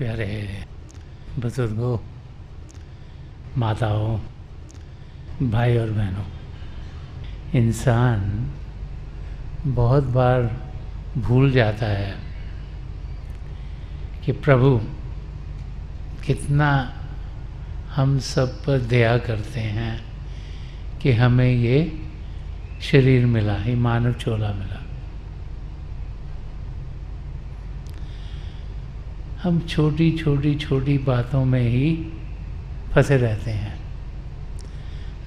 प्यारे बुजुर्गों, माताओं, भाई और बहनों, इंसान बहुत बार भूल जाता है कि प्रभु कितना हम सब पर दया करते हैं कि हमें ये शरीर मिला, ये मानव चोला मिला। हम छोटी छोटी छोटी बातों में ही फंसे रहते हैं।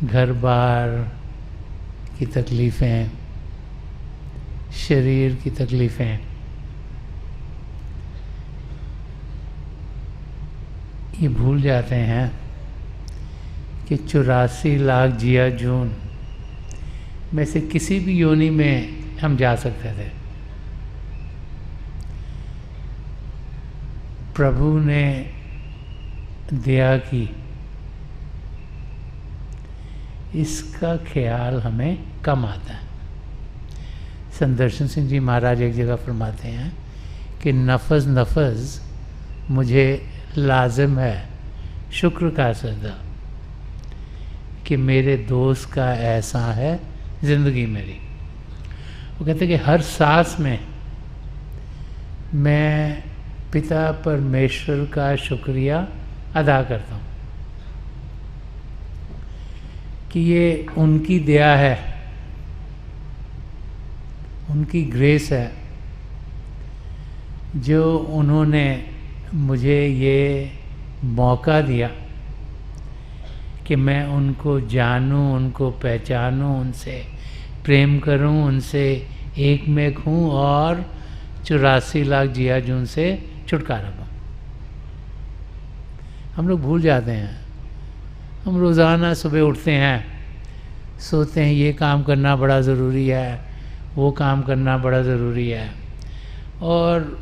घर बार की तकलीफ़ें, शरीर की तकलीफ़ें, ये भूल जाते हैं कि 84 लाख जिया जून में से किसी भी योनि में हम जा सकते थे। प्रभु ने दया की, इसका ख्याल हमें कम आता है। संदर्शन सिंह जी महाराज एक जगह फरमाते हैं कि नफस नफस मुझे लाजिम है शुक्र का सजदा, कि मेरे दोस्त का ऐसा है ज़िंदगी मेरी। वो कहते हैं कि हर सांस में मैं पिता परमेश्वर का शुक्रिया अदा करता हूँ कि ये उनकी दया है, उनकी ग्रेस है, जो उन्होंने मुझे ये मौका दिया कि मैं उनको जानूं, उनको पहचानूं, उनसे प्रेम करूं, उनसे एक में हूँ और 84 लाख जिया जून से छुटकारा पाऊँ। हम लोग भूल जाते हैं। हम रोज़ाना सुबह उठते हैं, सोचते हैं ये काम करना बड़ा ज़रूरी है, वो काम करना बड़ा ज़रूरी है, और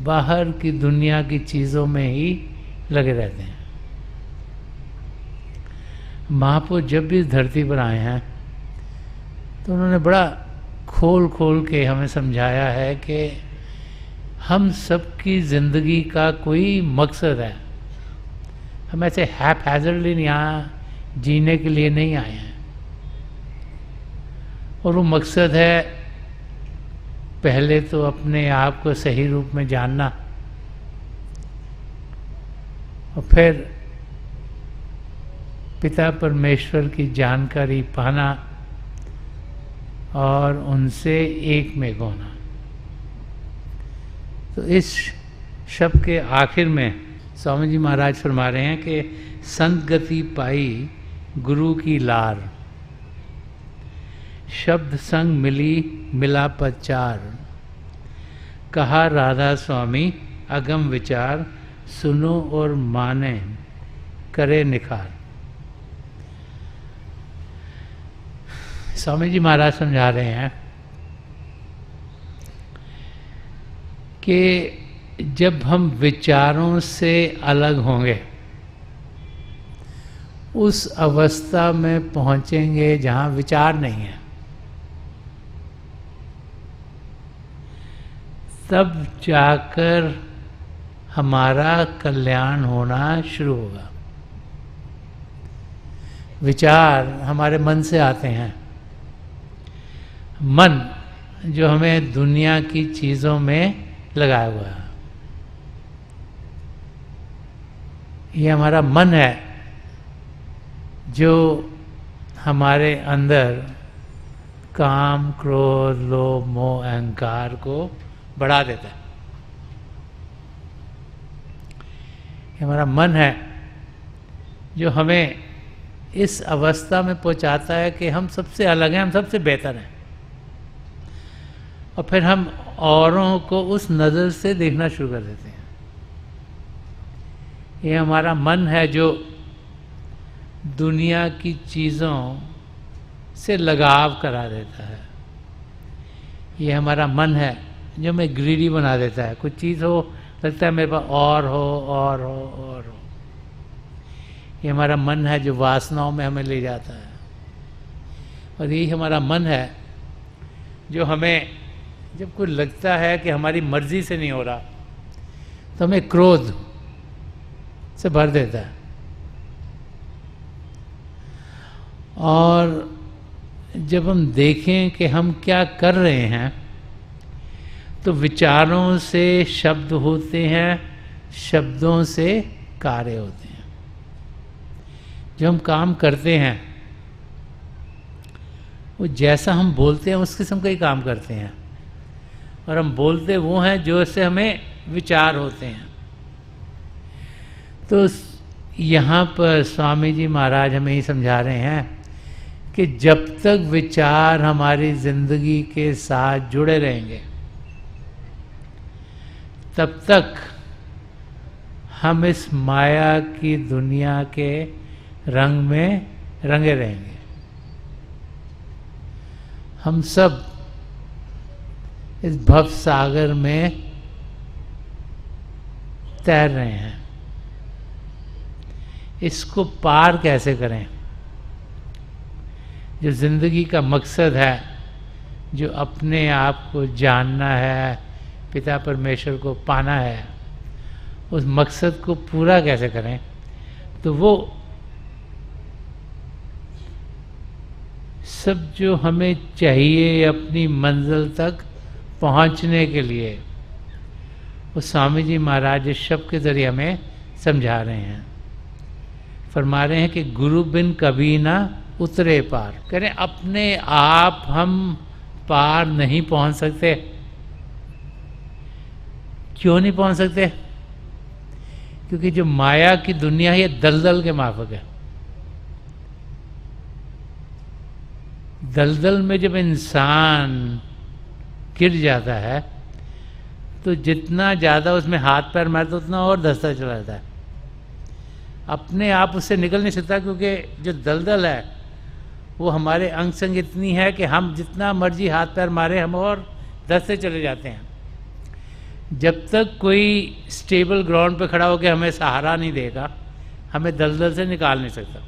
बाहर की दुनिया की चीज़ों में ही लगे रहते हैं। महापुरुष जब भी इस धरती पर आए हैं तो उन्होंने बड़ा खोल खोल के हमें समझाया है कि हम सबकी ज़िंदगी का कोई मकसद है। हम ऐसे हैपहैज़र्डली यहाँ जीने के लिए नहीं आए हैं, और वो मकसद है पहले तो अपने आप को सही रूप में जानना, और फिर पिता परमेश्वर की जानकारी पाना और उनसे एक में होना। तो इस शब्द के आखिर में स्वामी जी महाराज फरमा रहे हैं कि संत गति पाई गुरु की लार, शब्द संग मिली मिला पचार, कहा राधा स्वामी अगम विचार, सुनो और माने करे निखार। स्वामी जी महाराज समझा रहे हैं कि जब हम विचारों से अलग होंगे, उस अवस्था में पहुंचेंगे जहां विचार नहीं है, तब जाकर हमारा कल्याण होना शुरू होगा। विचार हमारे मन से आते हैं। मन जो हमें दुनिया की चीज़ों में लगाया हुआ है, ये हमारा मन है जो हमारे अंदर काम, क्रोध, लोभ, मोह, अहंकार को बढ़ा देता है। ये हमारा मन है जो हमें इस अवस्था में पहुंचाता है कि हम सबसे अलग हैं, हम सबसे बेहतर हैं, और फिर हम औरों को उस नज़र से देखना शुरू कर देते हैं। ये हमारा मन है जो दुनिया की चीज़ों से लगाव करा देता है। ये हमारा मन है जो हमें ग्रीडी बना देता है। कुछ चीज़ हो, लगता है मेरे पास और हो और हो और हो। ये हमारा मन है जो वासनाओं में हमें ले जाता है, और यही हमारा मन है जो हमें जब कोई लगता है कि हमारी मर्जी से नहीं हो रहा, तो हमें क्रोध से भर देता है। और जब हम देखें कि हम क्या कर रहे हैं, तो विचारों से शब्द होते हैं, शब्दों से कार्य होते हैं। जो हम काम करते हैं वो जैसा हम बोलते हैं उस किस्म का ही काम करते हैं, और हम बोलते वो हैं जो से हमें विचार होते हैं। तो यहाँ पर स्वामी जी महाराज हमें ही समझा रहे हैं कि जब तक विचार हमारी जिंदगी के साथ जुड़े रहेंगे तब तक हम इस माया की दुनिया के रंग में रंगे रहेंगे। हम सब इस भव सागर में तैर रहे हैं। इसको पार कैसे करें? जो जिंदगी का मकसद है, जो अपने आप को जानना है, पिता परमेश्वर को पाना है, उस मकसद को पूरा कैसे करें? तो वो सब जो हमें चाहिए अपनी मंजिल तक पहुंचने के लिए, वो स्वामी जी महाराज इस शब्द के जरिए हमें समझा रहे हैं। फरमा रहे हैं कि गुरु बिन कभी ना उतरे पार। कह रहे अपने आप हम पार नहीं पहुंच सकते। क्यों नहीं पहुंच सकते? क्योंकि जो माया की दुनिया है ये दलदल के माफक है। दलदल में जब इंसान गिर जाता है तो जितना ज़्यादा उसमें हाथ पैर मारता उतना और धंसता चला जाता है। अपने आप उससे निकल नहीं सकता, क्योंकि जो दलदल है वो हमारे अंग संग इतनी है कि हम जितना मर्जी हाथ पैर मारे हम और धंसते चले जाते हैं। जब तक कोई स्टेबल ग्राउंड पे खड़ा होकर हमें सहारा नहीं देगा, हमें दलदल से निकाल नहीं सकता।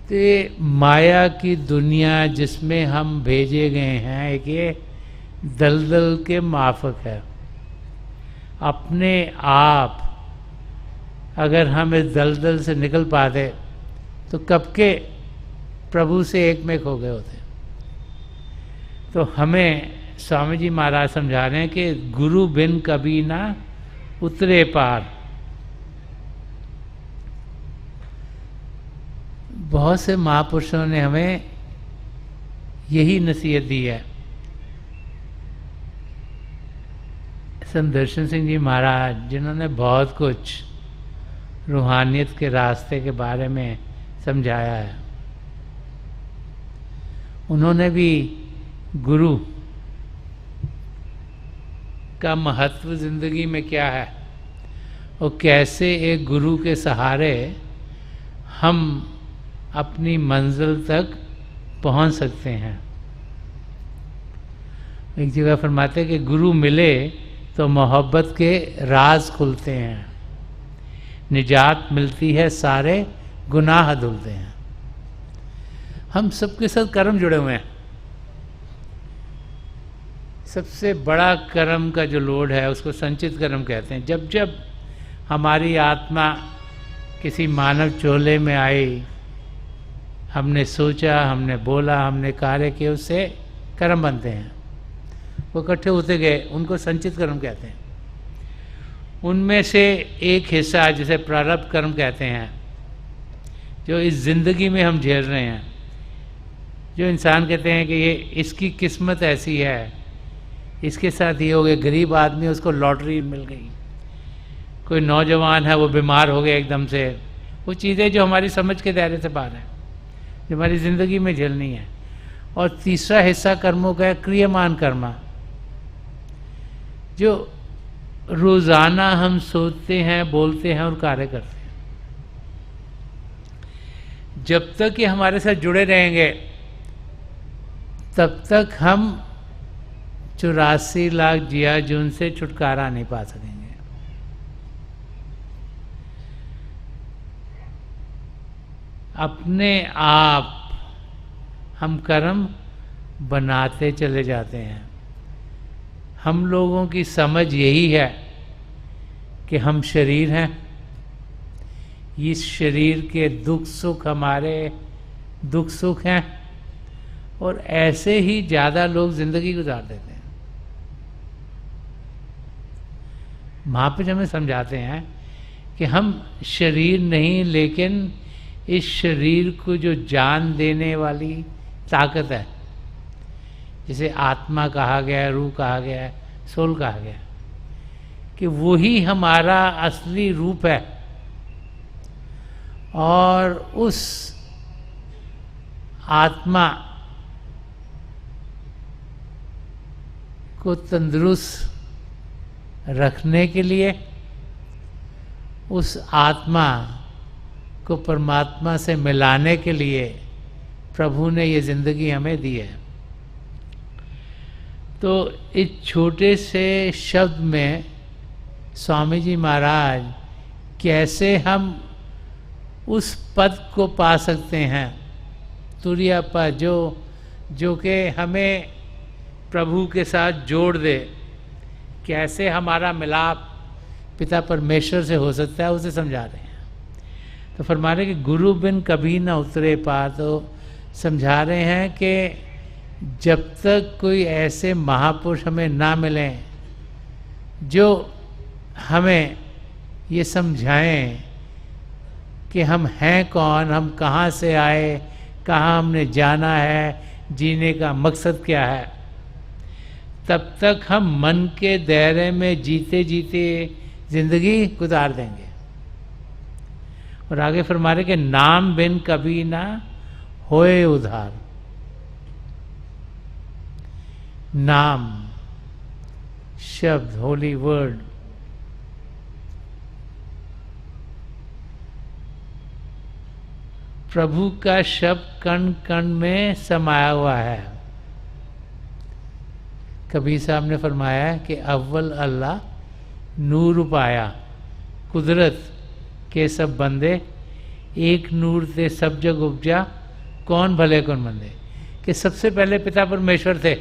तो ये माया की दुनिया जिसमें हम भेजे गए हैं, एक ये दलदल के माफक है। अपने आप अगर हम इस दलदल से निकल पाते तो कब के प्रभु से एक में खो गए होते। तो हमें स्वामी जी महाराज समझा रहे हैं कि गुरु बिन कभी ना उतरे पार। बहुत से महापुरुषों ने हमें यही नसीहत दी है। संत दर्शन सिंह जी महाराज, जिन्होंने बहुत कुछ रूहानियत के रास्ते के बारे में समझाया है, उन्होंने भी गुरु का महत्व जिंदगी में क्या है और कैसे एक गुरु के सहारे हम अपनी मंजिल तक पहुंच सकते हैं। एक जगह फरमाते कि गुरु मिले तो मोहब्बत के राज खुलते हैं, निजात मिलती है, सारे गुनाह धुलते हैं। हम सबके साथ कर्म जुड़े हुए हैं। सबसे बड़ा कर्म का जो लोड है उसको संचित कर्म कहते हैं। जब जब हमारी आत्मा किसी मानव चोले में आई, हमने सोचा, हमने बोला, हमने कार्य किए, उससे कर्म बनते हैं। वो इकट्ठे होते गए, उनको संचित कर्म कहते हैं। उनमें से एक हिस्सा जिसे प्रारब्ध कर्म कहते हैं, जो इस जिंदगी में हम झेल रहे हैं, जो इंसान कहते हैं कि ये इसकी किस्मत ऐसी है, इसके साथ ये हो गया। गरीब आदमी, उसको लॉटरी मिल गई। कोई नौजवान है, वो बीमार हो गया एकदम से। वो चीज़ें जो हमारी समझ के दायरे से बाहर हैं, जो हमारी ज़िंदगी में झेलनी है। और तीसरा हिस्सा कर्मों का है क्रियमान कर्मा, जो रोज़ाना हम सोचते हैं, बोलते हैं और कार्य करते हैं। जब तक ये हमारे साथ जुड़े रहेंगे तब तक हम 84 लाख जिया जुन से छुटकारा नहीं पा सकेंगे। अपने आप हम कर्म बनाते चले जाते हैं। हम लोगों की समझ यही है कि हम शरीर हैं, इस शरीर के दुख सुख हमारे दुख सुख हैं, और ऐसे ही ज़्यादा लोग जिंदगी गुजार देते हैं। महापुरुष हमें समझाते हैं कि हम शरीर नहीं, लेकिन इस शरीर को जो जान देने वाली ताकत है, जिसे आत्मा कहा गया है, रूह कहा गया है, सोल कहा गया है, कि वही हमारा असली रूप है। और उस आत्मा को तंदुरुस्त रखने के लिए, उस आत्मा को परमात्मा से मिलाने के लिए प्रभु ने ये ज़िंदगी हमें दी है। तो इस छोटे से शब्द में स्वामी जी महाराज कैसे हम उस पद को पा सकते हैं, तुरिया पद, जो कि हमें प्रभु के साथ जोड़ दे, कैसे हमारा मिलाप पिता परमेश्वर से हो सकता है, उसे समझा रहे हैं। तो फरमा रहे कि गुरु बिन कभी न उतरे पार। तो समझा रहे हैं कि जब तक कोई ऐसे महापुरुष हमें ना मिलें जो हमें ये समझाएं कि हम हैं कौन, हम कहाँ से आए, कहाँ हमने जाना है, जीने का मकसद क्या है, तब तक हम मन के दायरे में जीते जीते जिंदगी गुजार देंगे। और आगे फरमा रहे कि नाम बिन कभी ना होए उधार। नाम शब्द, होली वर्ड, प्रभु का शब्द कण कण में समाया हुआ है। कबीर साहब ने फरमाया है कि अव्वल अल्लाह नूर पाया, कुदरत के सब बंदे, एक नूर से सब जग उपजा, कौन भले कौन मंदे। कि सबसे पहले पिता परमेश्वर थे,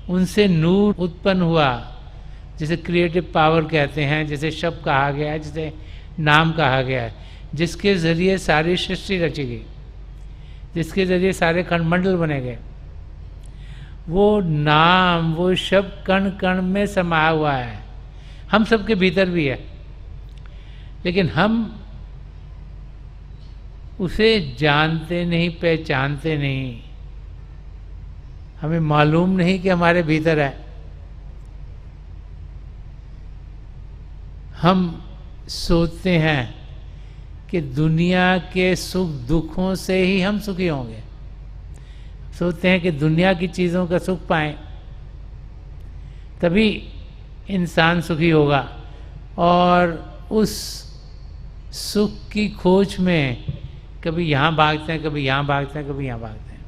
उनसे नूर उत्पन्न हुआ, जिसे क्रिएटिव पावर कहते हैं, जिसे शब्द कहा गया है, जिसे नाम कहा गया है, जिसके ज़रिए सारी सृष्टि रची गई, जिसके ज़रिए सारे खंडमंडल बने गए। वो नाम, वो शब्द कण कण में समाया हुआ है, हम सबके भीतर भी है, लेकिन हम उसे जानते नहीं, पहचानते नहीं, हमें मालूम नहीं कि हमारे भीतर है। हम सोचते हैं कि दुनिया के सुख दुखों से ही हम सुखी होंगे, सोचते हैं कि दुनिया की चीज़ों का सुख पाएं तभी इंसान सुखी होगा, और उस सुख की खोज में कभी यहाँ भागते हैं, कभी यहाँ भागते हैं, कभी यहाँ भागते हैं।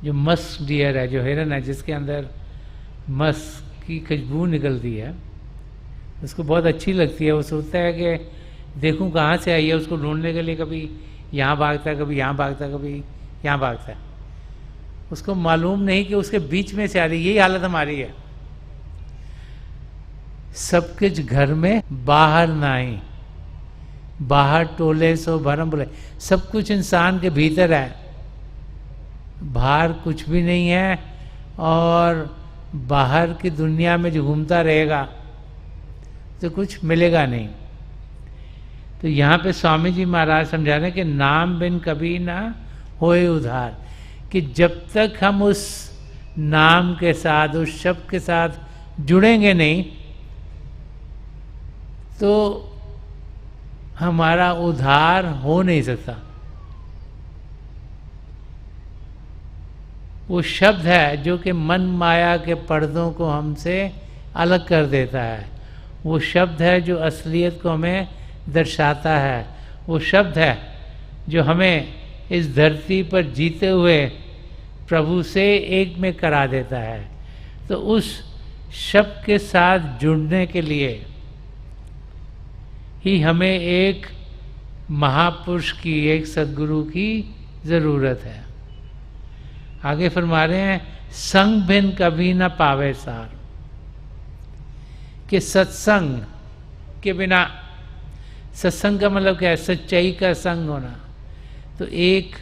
जो मस्क डियर है, जो हिरन है, जिसके अंदर मस्क की खुशबू निकलती है, उसको बहुत अच्छी लगती है। वो सोचता है कि देखूं कहाँ से आई है, उसको ढूंढने के लिए कभी यहाँ भागता है, कभी यहाँ भागता है, कभी यहाँ भागता है। उसको मालूम नहीं कि उसके बीच में से आ रही। यही हालत हमारी है। सब कुछ घर में बाहर नाई, बाहर टोले सो भरम बोले। सब कुछ इंसान के भीतर है, बाहर कुछ भी नहीं है, और बाहर की दुनिया में जो घूमता रहेगा तो कुछ मिलेगा नहीं। तो यहाँ पे स्वामी जी महाराज समझा रहे हैं कि नाम बिन कभी ना होए उधार, कि जब तक हम उस नाम के साथ, उस शब्द के साथ जुड़ेंगे नहीं, तो हमारा उद्धार हो नहीं सकता। वो शब्द है जो कि मन माया के पर्दों को हमसे अलग कर देता है। वो शब्द है जो असलियत को हमें दर्शाता है। वो शब्द है जो हमें इस धरती पर जीते हुए प्रभु से एक में करा देता है। तो उस शब्द के साथ जुड़ने के लिए ही हमें एक महापुरुष की, एक सद्गुरु की ज़रूरत है। आगे फरमा रहे हैं, संग भिन्न कभी न पावे सार। कि सत्संग के बिना, सत्संग का मतलब क्या है? सच्चाई का संग होना। तो एक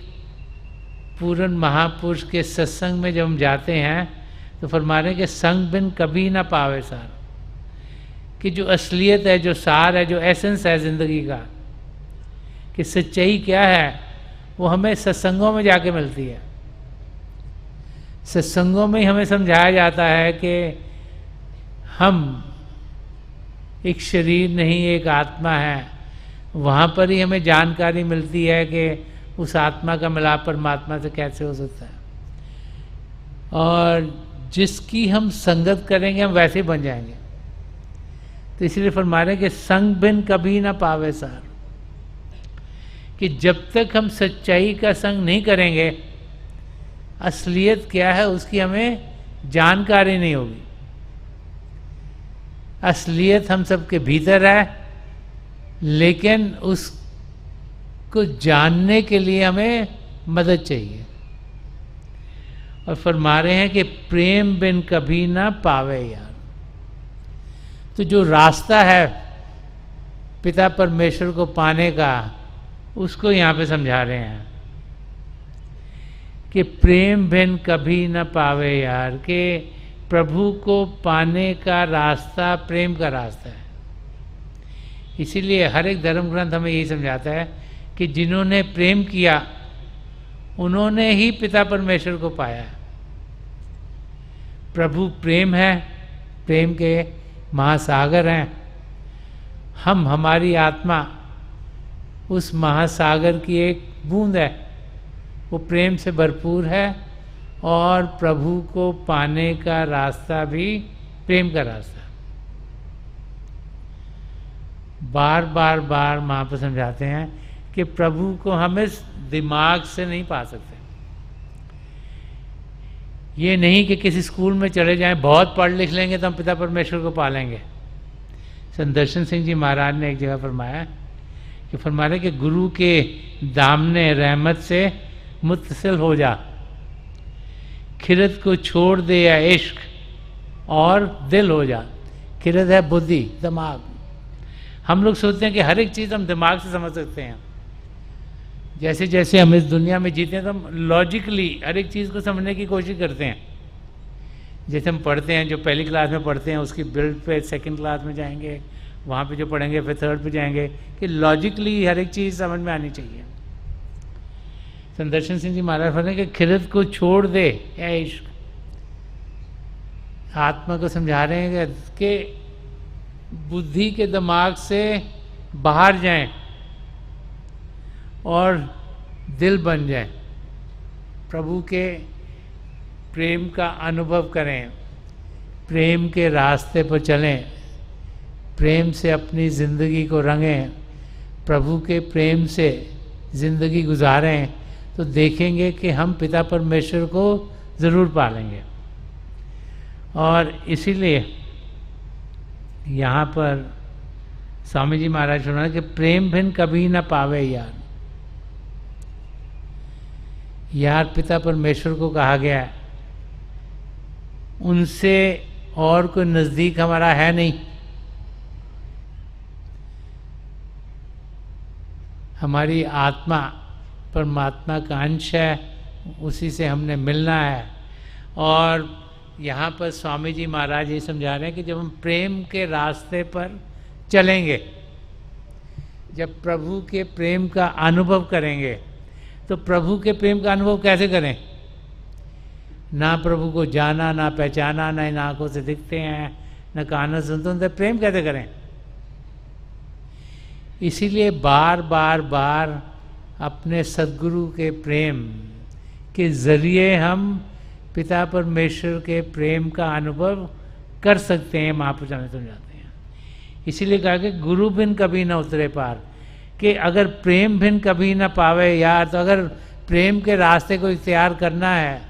पूर्ण महापुरुष के सत्संग में जब हम जाते हैं तो फरमा रहे हैं कि संग बिन कभी ना पावे सार, कि जो असलियत है, जो सार है, जो एसेंस है जिंदगी का, कि सच्चाई क्या है, वो हमें सत्संगों में जाके मिलती है। सत्संगों में ही हमें समझाया जाता है कि हम एक शरीर नहीं, एक आत्मा है। वहाँ पर ही हमें जानकारी मिलती है कि उस आत्मा का मिलाप परमात्मा से कैसे हो सकता है, और जिसकी हम संगत करेंगे हम वैसे बन जाएंगे। तो इसलिए फरमा रहे हैं कि संग बिन कभी ना पावे सार, कि जब तक हम सच्चाई का संग नहीं करेंगे, असलियत क्या है उसकी हमें जानकारी नहीं होगी। असलियत हम सबके भीतर है, लेकिन उसको जानने के लिए हमें मदद चाहिए। और फरमा रहे हैं कि प्रेम बिन कभी ना पावे यार। तो जो रास्ता है पिता परमेश्वर को पाने का, उसको यहाँ पे समझा रहे हैं कि प्रेम बिन कभी न पावे यार, कि प्रभु को पाने का रास्ता प्रेम का रास्ता है। इसीलिए हर एक धर्म ग्रंथ हमें यही समझाता है कि जिन्होंने प्रेम किया उन्होंने ही पिता परमेश्वर को पाया है। प्रभु प्रेम है, प्रेम के महासागर हैं। हम, हमारी आत्मा उस महासागर की एक बूंद है, वो प्रेम से भरपूर है, और प्रभु को पाने का रास्ता भी प्रेम का रास्ता। बार बार बार महाप्रभु समझाते हैं कि प्रभु को हम इस दिमाग से नहीं पा सकते। ये नहीं कि किसी स्कूल में चले जाएं, बहुत पढ़ लिख लेंगे तो हम पिता परमेश्वर को पा लेंगे। संदर्शन सिंह जी महाराज ने एक जगह फरमाया कि फरमा रहे कि गुरु के दामने रहमत से मुत्तसिल हो जा, खिरत को छोड़ दे या इश्क और दिल हो जा। खिरत है बुद्धि, दिमाग। हम लोग सोचते हैं कि हर एक चीज़ हम दिमाग से समझ सकते हैं। जैसे जैसे हम इस दुनिया में जीते हैं तो हम लॉजिकली हर एक चीज़ को समझने की कोशिश करते हैं। जैसे हम पढ़ते हैं, जो पहली क्लास में पढ़ते हैं उसकी बिल्ड पे सेकंड क्लास में जाएंगे, वहाँ पे जो पढ़ेंगे फिर थर्ड पे जाएंगे, कि लॉजिकली हर एक चीज़ समझ में आनी चाहिए। संदर्शन सिंह जी महाराज फरमाते हैं कि खिरत को छोड़ दे या इश्क। आत्मा को समझा रहे हैं कि बुद्धि के दिमाग से बाहर जाएं और दिल बन जाएं, प्रभु के प्रेम का अनुभव करें, प्रेम के रास्ते पर चलें, प्रेम से अपनी ज़िंदगी को रंगें, प्रभु के प्रेम से ज़िंदगी गुजारें, तो देखेंगे कि हम पिता परमेश्वर को ज़रूर पालेंगे। और इसीलिए यहाँ पर स्वामी जी महाराज सुना कि प्रेम भिन्न कभी ना पावे यार। यार पिता परमेश्वर को कहा गया है, उनसे और कोई नज़दीक हमारा है नहीं। हमारी आत्मा परमात्मा का अंश है, उसी से हमने मिलना है। और यहाँ पर स्वामी जी महाराज ये समझा रहे हैं कि जब हम प्रेम के रास्ते पर चलेंगे, जब प्रभु के प्रेम का अनुभव करेंगे, तो प्रभु के प्रेम का अनुभव कैसे करें? ना प्रभु को जाना, ना पहचाना, ना इन आँखों से दिखते हैं, न कानों से सुनते, उनसे प्रेम कैसे करें? इसीलिए बार बार बार अपने सद्गुरु के प्रेम के जरिए हम पिता परमेश्वर के प्रेम का अनुभव कर सकते हैं। महापुरुष हमें समझाते हैं। इसीलिए कहा कि गुरु बिन कभी न उतरे पार, कि अगर प्रेम बिन कभी न पावे यार, तो अगर प्रेम के रास्ते को इख्तियार करना है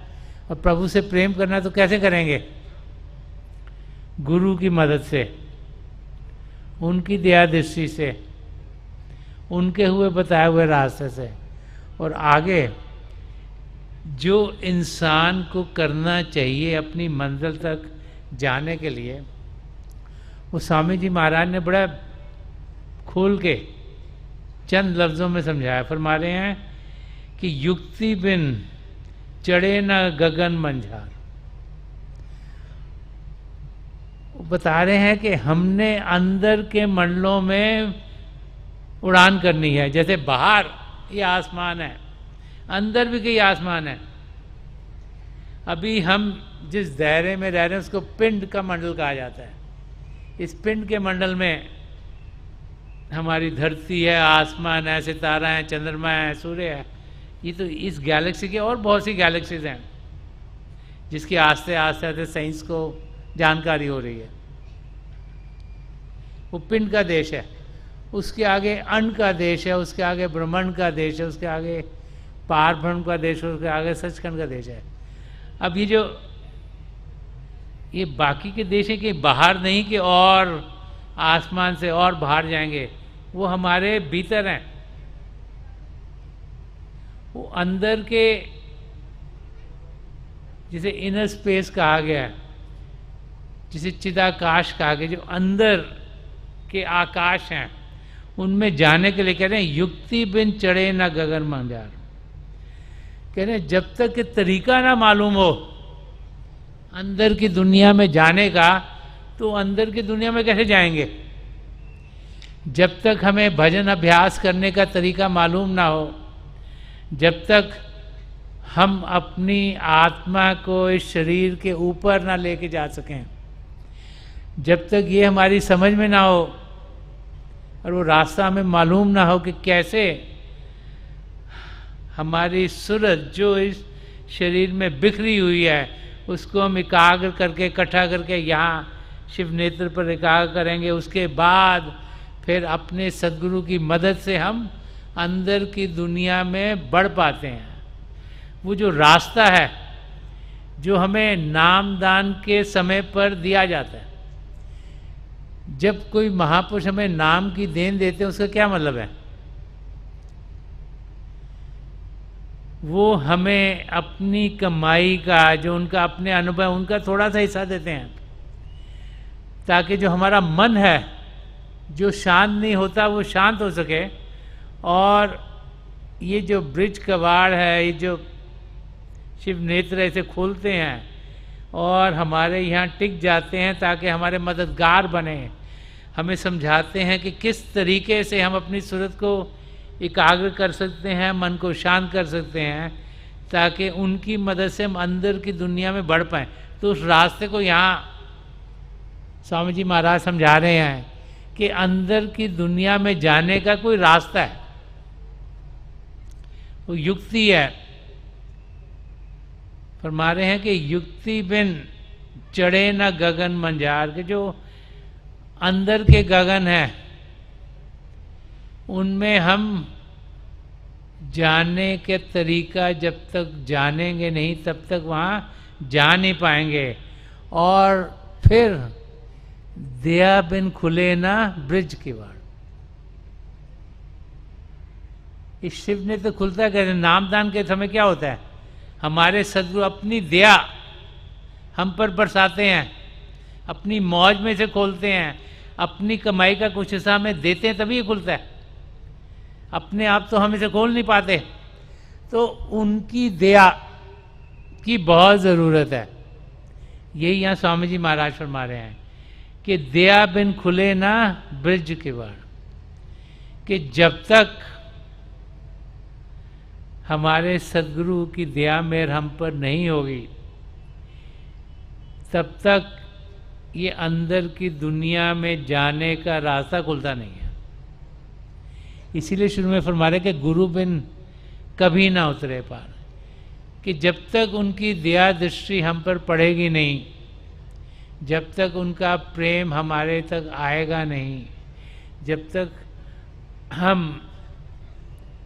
और प्रभु से प्रेम करना है तो कैसे करेंगे? गुरु की मदद से, उनकी दया दृष्टि से, उनके हुए बताए हुए रास्ते से। और आगे जो इंसान को करना चाहिए अपनी मंजिल तक जाने के लिए, वो स्वामी जी महाराज ने बड़ा खोल के चंद लफ्ज़ों में समझाया। फरमा रहे हैं कि युक्ति बिन चढ़े न गगन मंझार। बता रहे हैं कि हमने अंदर के मंडलों में उड़ान करनी है। जैसे बाहर ये आसमान है, अंदर भी कई आसमान है। अभी हम जिस दायरे में रह रहे हैं उसको पिंड का मंडल कहा जाता है। इस पिंड के मंडल में हमारी धरती है, आसमान है, सितारा है, चंद्रमा है, सूर्य है। ये तो इस गैलेक्सी के और बहुत सी गैलेक्सीज हैं जिसकी आस्ते आस्ते आस्ते साइंस को जानकारी हो रही है। वो पिंड का देश है, उसके आगे अंड का देश है, उसके आगे ब्रह्मांड का देश है, उसके आगे पार ब्रह्म का देश है, उसके आगे सचखंड का देश है। अब ये बाकी के देश है कि बाहर नहीं कि और आसमान से और बाहर जाएंगे, वो हमारे भीतर हैं। वो अंदर के जिसे इनर स्पेस कहा गया है, जिसे चिदाकाश कहा गया, जो अंदर के आकाश हैं, उनमें जाने के लिए कह रहे हैं युक्ति बिन चढ़े ना गगन मंझार। कह रहे हैं जब तक कि तरीका ना मालूम हो अंदर की दुनिया में जाने का, तो अंदर की दुनिया में कैसे जाएंगे? जब तक हमें भजन अभ्यास करने का तरीका मालूम ना हो, जब तक हम अपनी आत्मा को इस शरीर के ऊपर ना लेके जा सकें, जब तक ये हमारी समझ में ना हो और वो रास्ता हमें मालूम ना हो कि कैसे हमारी सूरत जो इस शरीर में बिखरी हुई है उसको हम एकाग्र करके इकट्ठा करके यहाँ शिव नेत्र पर एकाग्र करेंगे। उसके बाद फिर अपने सद्गुरु की मदद से हम अंदर की दुनिया में बढ़ पाते हैं। वो जो रास्ता है जो हमें नामदान के समय पर दिया जाता है, जब कोई महापुरुष हमें नाम की देन देते हैं उसका क्या मतलब है? वो हमें अपनी कमाई का, जो उनका अपने अनुभव, उनका थोड़ा सा हिस्सा देते हैं, ताकि जो हमारा मन है जो शांत नहीं होता वो शांत हो सके। और ये जो ब्रिज कबाड़ है, ये जो शिव नेत्र ऐसे खोलते हैं और हमारे यहाँ टिक जाते हैं ताकि हमारे मददगार बने, हमें समझाते हैं कि किस तरीके से हम अपनी सूरत को एकाग्र कर सकते हैं, मन को शांत कर सकते हैं, ताकि उनकी मदद से हम अंदर की दुनिया में बढ़ पाएँ। तो उस रास्ते को यहाँ स्वामी जी महाराज समझा रहे हैं कि अंदर की दुनिया में जाने का कोई रास्ता है, वो युक्ति है। फरमा रहे हैं कि युक्ति बिन चढ़े न गगन मंझार, के जो अंदर के गगन है उनमें हम जाने के तरीका जब तक जानेंगे नहीं तब तक वहाँ जा नहीं पाएंगे। और फिर दया बिन खुले ना ब्रिज की वाड़। इस शिव ने तो खुलता कहते नामदान के समय क्या होता है, हमारे सद्गुरु अपनी दया हम पर बरसाते हैं, अपनी मौज में से खोलते हैं, अपनी कमाई का कुछ हिस्सा हमें देते हैं तभी ये खुलता है। अपने आप तो हम इसे खोल नहीं पाते, तो उनकी दया की बहुत ज़रूरत है। यही यहाँ स्वामी जी महाराज फरमा रहे हैं कि दया बिन खुले ना ब्रिज के वाड़, कि जब तक हमारे सद्गुरु की दया मेहर हम पर नहीं होगी तब तक ये अंदर की दुनिया में जाने का रास्ता खुलता नहीं है। इसीलिए शुरू में फरमा रहे कि गुरु बिन कभी ना उतरे पार, कि जब तक उनकी दया दृष्टि हम पर पड़ेगी नहीं, जब तक उनका प्रेम हमारे तक आएगा नहीं, जब तक हम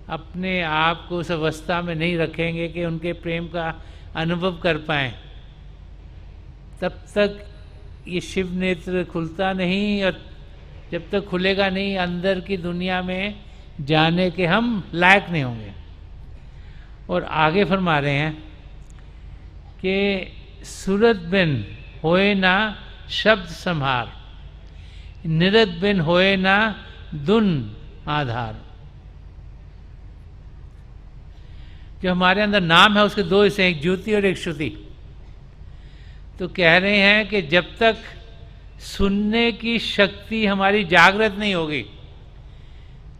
अपने आप को उस अवस्था में नहीं रखेंगे कि उनके प्रेम का अनुभव कर पाएँ, तब तक ये शिव नेत्र खुलता नहीं। और जब तक खुलेगा नहीं अंदर की दुनिया में जाने के हम लायक नहीं होंगे। और आगे फरमा रहे हैं कि सूरत बिन होए ना शब्द संहार, निरत बिन होए ना दुन आधार। जो हमारे अंदर नाम है उसके दो हिस्से, एक ज्योति और एक श्रुति। तो कह रहे हैं कि जब तक सुनने की शक्ति हमारी जागृत नहीं होगी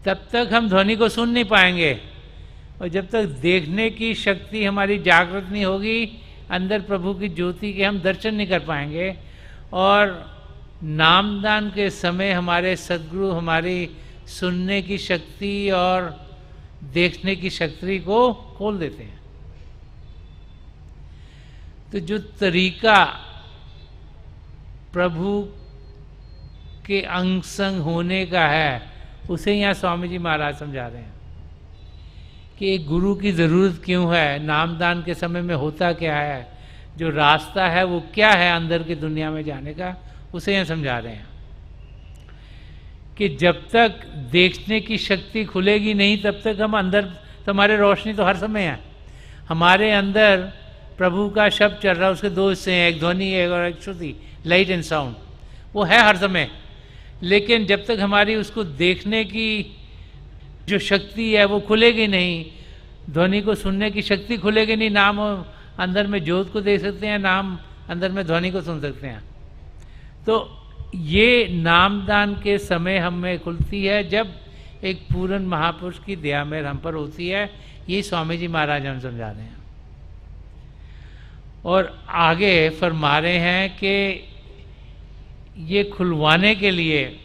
तब तक हम ध्वनि को सुन नहीं पाएंगे, और जब तक देखने की शक्ति हमारी जागृत नहीं होगी अंदर प्रभु की ज्योति के हम दर्शन नहीं कर पाएंगे। और नामदान के समय हमारे सद्गुरु हमारी सुनने की शक्ति और देखने की शक्ति को खोल देते हैं। तो जो तरीका प्रभु के अंग संग होने का है उसे यहाँ स्वामी जी महाराज समझा रहे हैं कि एक गुरु की ज़रूरत क्यों है, नामदान के समय में होता क्या है, जो रास्ता है वो क्या है अंदर की दुनिया में जाने का, उसे यहाँ समझा रहे हैं कि जब तक देखने की शक्ति खुलेगी नहीं तब तक हम अंदर, तो हमारे रोशनी तो हर समय है, हमारे अंदर प्रभु का शब्द चल रहा है, उसके दो हिस्से हैं, एक ध्वनि है और एक श्रुति, लाइट एंड साउंड, वो है हर समय। लेकिन जब तक हमारी उसको देखने की जो शक्ति है वो खुलेगी नहीं, ध्वनि को सुनने की शक्ति खुलेगी नहीं, नाम अंदर में ज्योत को देख सकते हैं, नाम अंदर में ध्वनि को सुन सकते हैं। तो ये नामदान के समय हमें खुलती है जब एक पूर्ण महापुरुष की दया मेहर हम पर होती है। ये स्वामी जी महाराज हम समझा रहे हैं और आगे फरमा रहे हैं कि ये खुलवाने के लिए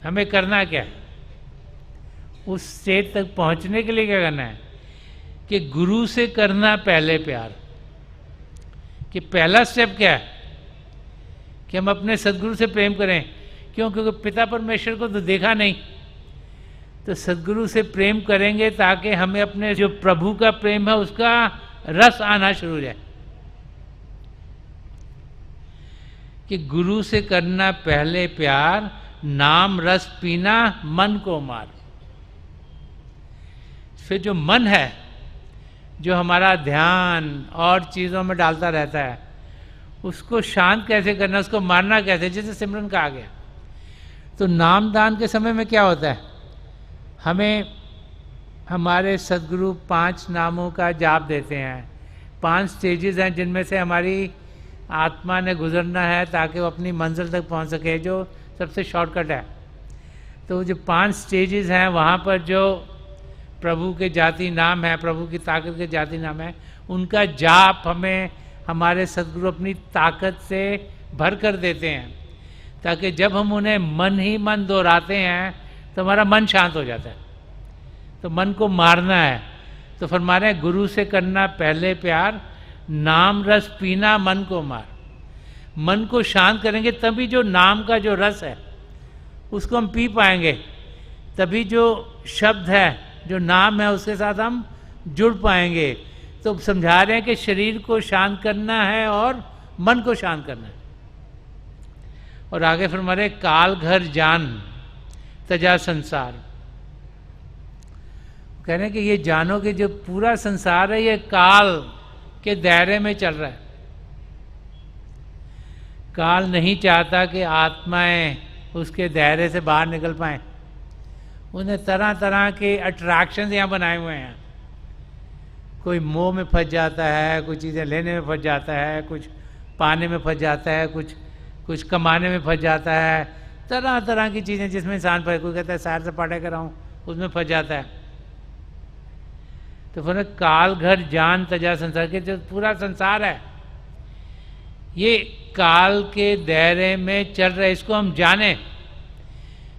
हमें करना क्या है, उस स्टेट तक पहुंचने के लिए क्या करना है कि गुरु से करना पहले प्यार। कि पहला स्टेप क्या है कि हम अपने सद्गुरु से प्रेम करें। क्यों? क्योंकि पिता परमेश्वर को तो देखा नहीं, तो सद्गुरु से प्रेम करेंगे ताकि हमें अपने जो प्रभु का प्रेम है उसका रस आना शुरू हो जाए। कि गुरु से करना पहले प्यार, नाम रस पीना मन को मार। फिर जो मन है जो हमारा ध्यान और चीज़ों में डालता रहता है उसको शांत कैसे करना, उसको मारना कैसे, जैसे सिमरन कहा गया। तो नामदान के समय में क्या होता है, हमें हमारे सद्गुरु 5 नामों का जाप देते हैं। 5 स्टेजेस हैं जिनमें से हमारी आत्मा ने गुजरना है ताकि वो अपनी मंजिल तक पहुंच सके, जो सबसे शॉर्टकट है। तो जो 5 स्टेजेस हैं वहाँ पर जो प्रभु के जाति नाम है, प्रभु की ताकत के जाति नाम है, उनका जाप हमें हमारे सद्गुरु अपनी ताकत से भर कर देते हैं, ताकि जब हम उन्हें मन ही मन दोहराते हैं तो हमारा मन शांत हो जाता है। तो मन को मारना है, तो फरमा रहे हैं गुरु से करना पहले प्यार, नाम रस पीना मन को मार। मन को शांत करेंगे तभी जो नाम का जो रस है उसको हम पी पाएंगे, तभी जो शब्द है जो नाम है उसके साथ हम जुड़ पाएंगे। तो समझा रहे हैं कि शरीर को शांत करना है और मन को शांत करना है। और आगे फिर हमारे काल घर जान तजा संसार, कह रहे हैं कि ये जानो कि जो पूरा संसार है ये काल के दायरे में चल रहा है। काल नहीं चाहता कि आत्माएं उसके दायरे से बाहर निकल पाएं। उन्हें तरह तरह के अट्रैक्शन यहाँ बनाए हुए हैं। कोई मोह में फंस जाता है, कुछ चीज़ें लेने में फंस जाता है, कुछ पाने में फंस जाता है, कुछ कमाने में फंस जाता है, तरह तरह की चीज़ें जिसमें इंसान फंस, कोई कहता है सैर सपाटा कराऊँ, उसमें फंस जाता है। तो फिर काल घर जान तजा संसार, के जो पूरा संसार है ये काल के दायरे में चल रहा है, इसको हम जाने।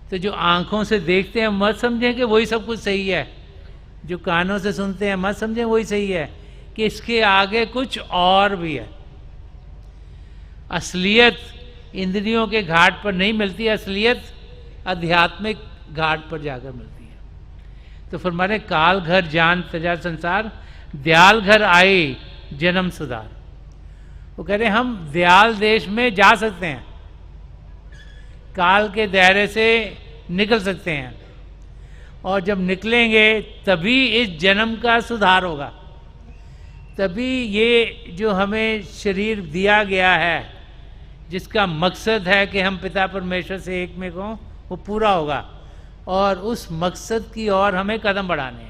तो जो आंखों से देखते हैं मत समझें कि वही सब कुछ सही है, जो कानों से सुनते हैं मत समझें वही सही है, कि इसके आगे कुछ और भी है। असलियत इंद्रियों के घाट पर नहीं मिलती, असलियत आध्यात्मिक घाट पर जाकर मिलती है। तो फरमाने काल घर जान तजा संसार, दयाल घर आई जन्म सुधार। वो कह रहे हैं हम दयाल देश में जा सकते हैं, काल के दायरे से निकल सकते हैं, और जब निकलेंगे तभी इस जन्म का सुधार होगा। तभी ये जो हमें शरीर दिया गया है, जिसका मकसद है कि हम पिता परमेश्वर से एक में हों, वो पूरा होगा, और उस मकसद की ओर हमें कदम बढ़ाने हैं।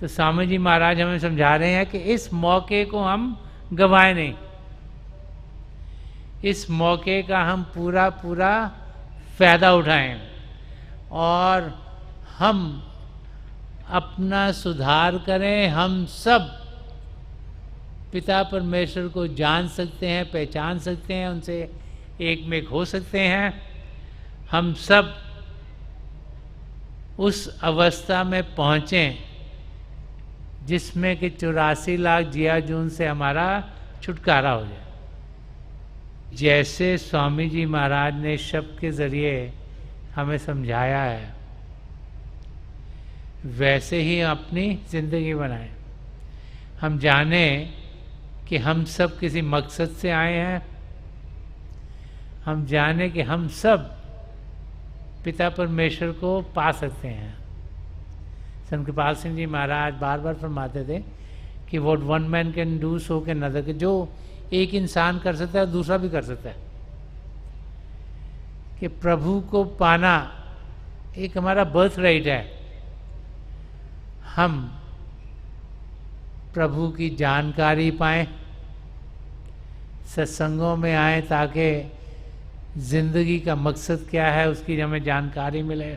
तो स्वामी जी महाराज हमें समझा रहे हैं कि इस मौके को हम गंवाएं नहीं, इस मौके का हम पूरा पूरा फायदा उठाएं और हम अपना सुधार करें। हम सब पिता परमेश्वर को जान सकते हैं, पहचान सकते हैं, उनसे एक में हो सकते हैं। हम सब उस अवस्था में पहुँचें जिसमें कि 84 लाख जिया जून से हमारा छुटकारा हो जाए। जैसे स्वामी जी महाराज ने शब्द के ज़रिए हमें समझाया है, वैसे ही अपनी ज़िंदगी बनाएं। हम जाने कि हम सब किसी मकसद से आए हैं, हम जाने कि हम सब पिता परमेश्वर को पा सकते हैं। संत कृपाल सिंह जी महाराज बार बार फरमाते थे कि what one man can do so can other, कि जो एक इंसान कर सकता है दूसरा भी कर सकता है। कि प्रभु को पाना एक हमारा बर्थ राइट है। हम प्रभु की जानकारी पाएं, सत्संगों में आए ताकि जिंदगी का मकसद क्या है उसकी हमें जानकारी मिले।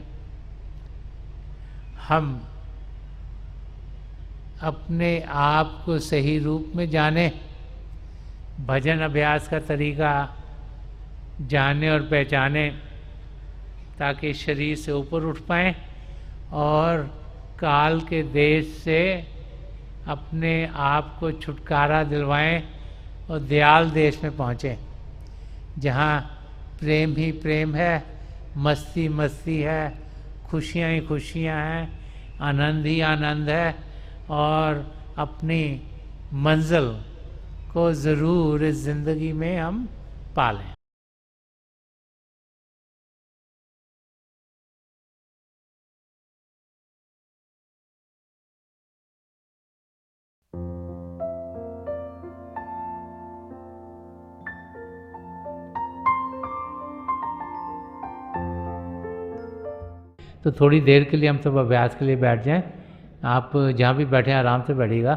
हम अपने आप को सही रूप में जाने, भजन अभ्यास का तरीका जाने और पहचाने, ताकि शरीर से ऊपर उठ पाएं और काल के देश से अपने आप को छुटकारा दिलवाएं और दयाल देश में पहुँचें, जहाँ प्रेम ही प्रेम है, मस्ती मस्ती है, खुशियाँ ही खुशियाँ हैं, आनंद ही आनंद है, और अपनी मंजिल को ज़रूर इस ज़िंदगी में हम पालें। तो थोड़ी देर के लिए हम सब अभ्यास के लिए बैठ जाएं। आप जहाँ भी बैठे हैं आराम से बैठिएगा,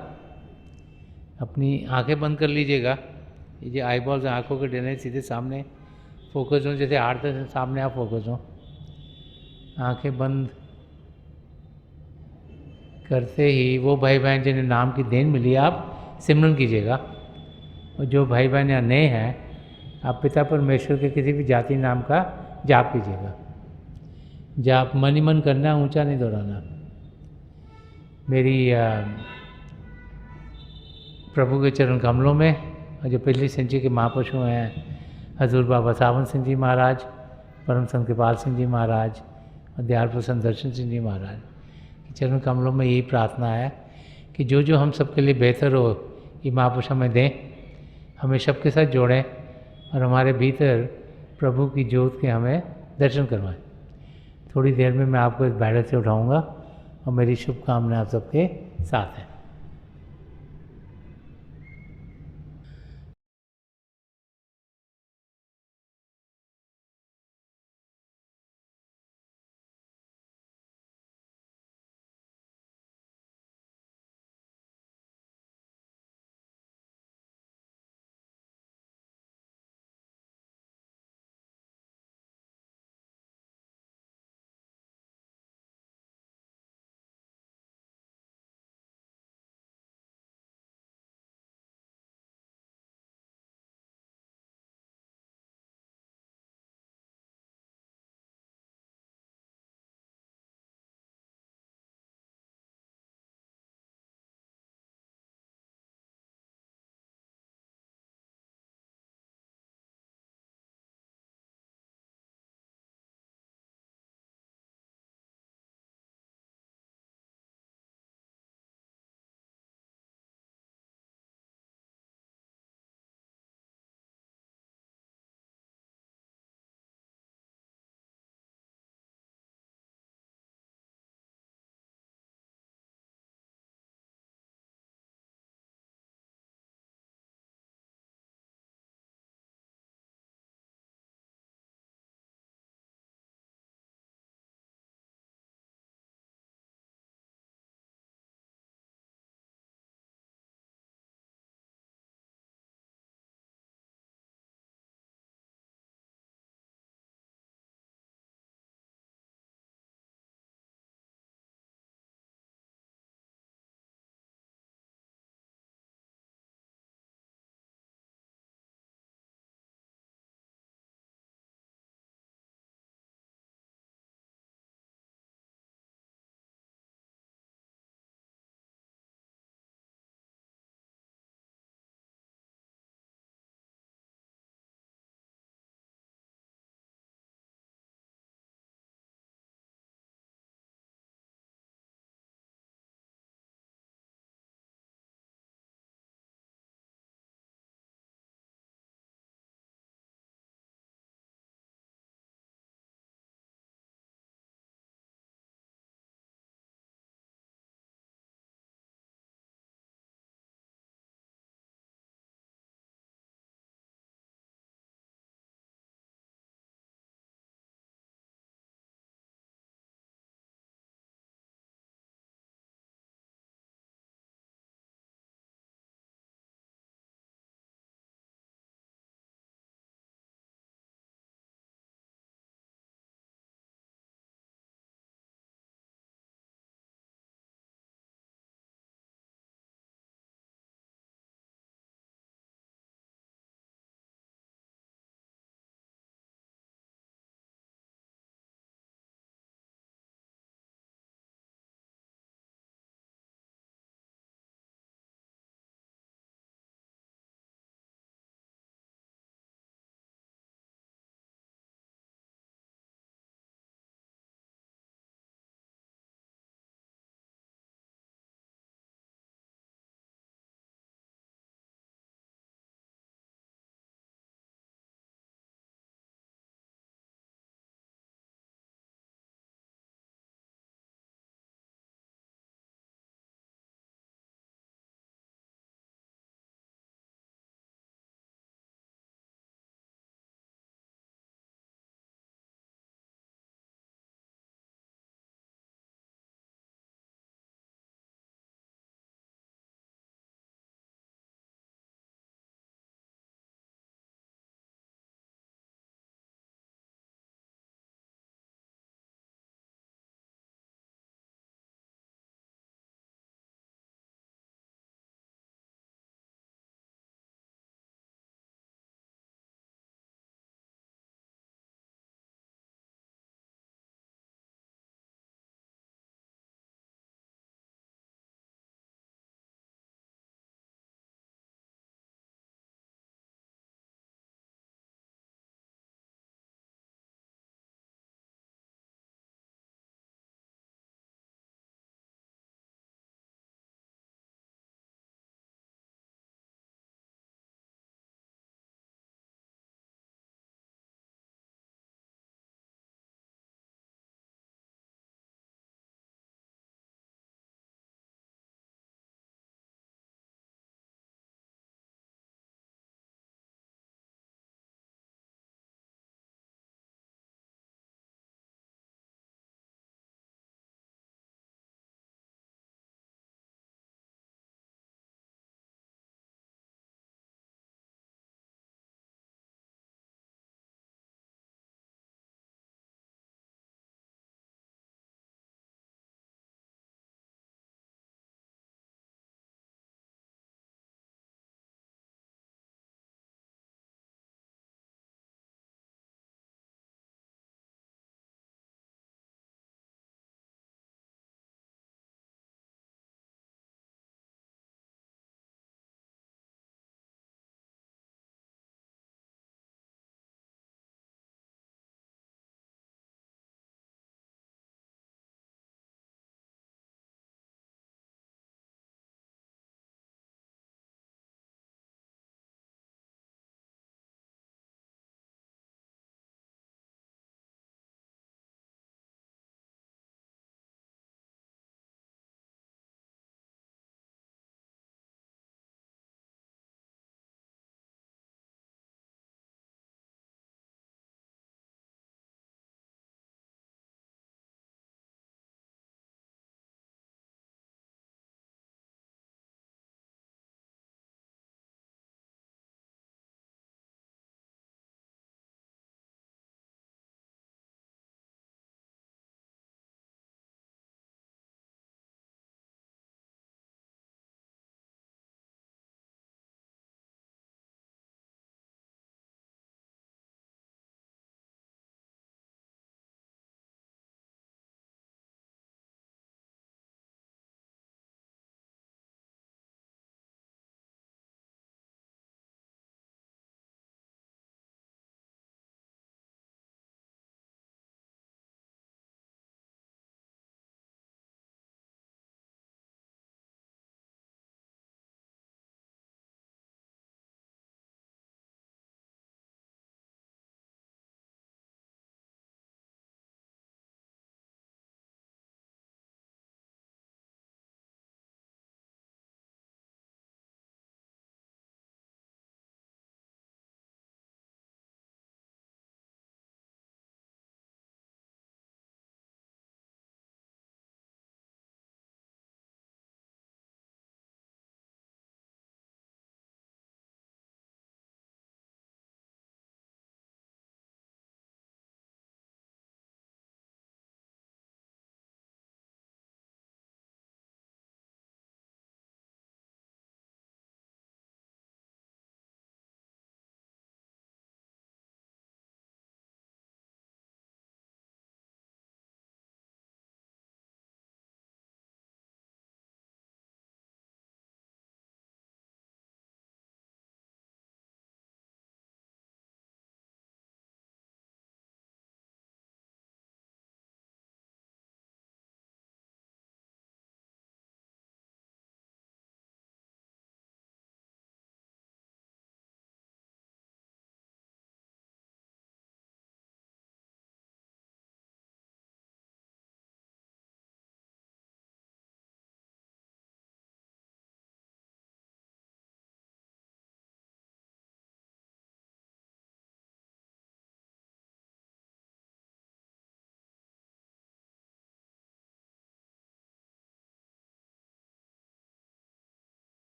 अपनी आंखें बंद कर लीजिएगा। ये आई बॉल्स आँखों के डरने सीधे सामने फोकस हो, जैसे हार्ट के सामने आप फोकस हो। आंखें बंद करते ही वो भाई बहन जिन्हें नाम की देन मिली आप सिमरन कीजिएगा, और जो भाई बहन यहाँ नए हैं आप पिता परमेश्वर के किसी भी जाति नाम का जाप कीजिएगा। जाप मन ही मन करना, ऊंचा नहीं दोहराना। मेरी प्रभु के चरण कमलों में, और जो पिछली संचय के महापुरुषों हैं हजूर बाबा सावन सिंह जी महाराज, परम संत कृपाल सिंह जी महाराज और दयाल प्रसन्न दर्शन सिंह जी महाराज के चरण कमलों में यही प्रार्थना है कि जो जो हम सबके लिए बेहतर हो ये महापुरुष हमें दें, हमें सबके साथ जोड़ें और हमारे भीतर प्रभु की ज्योत के हमें दर्शन करवाएं। थोड़ी देर में मैं आपको इस बैठक से उठाऊंगा और मेरी शुभकामनाएं आप सबके साथ हैं।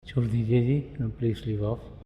छोड़ दीजिए जी, प्लीज़ लीव ऑफ।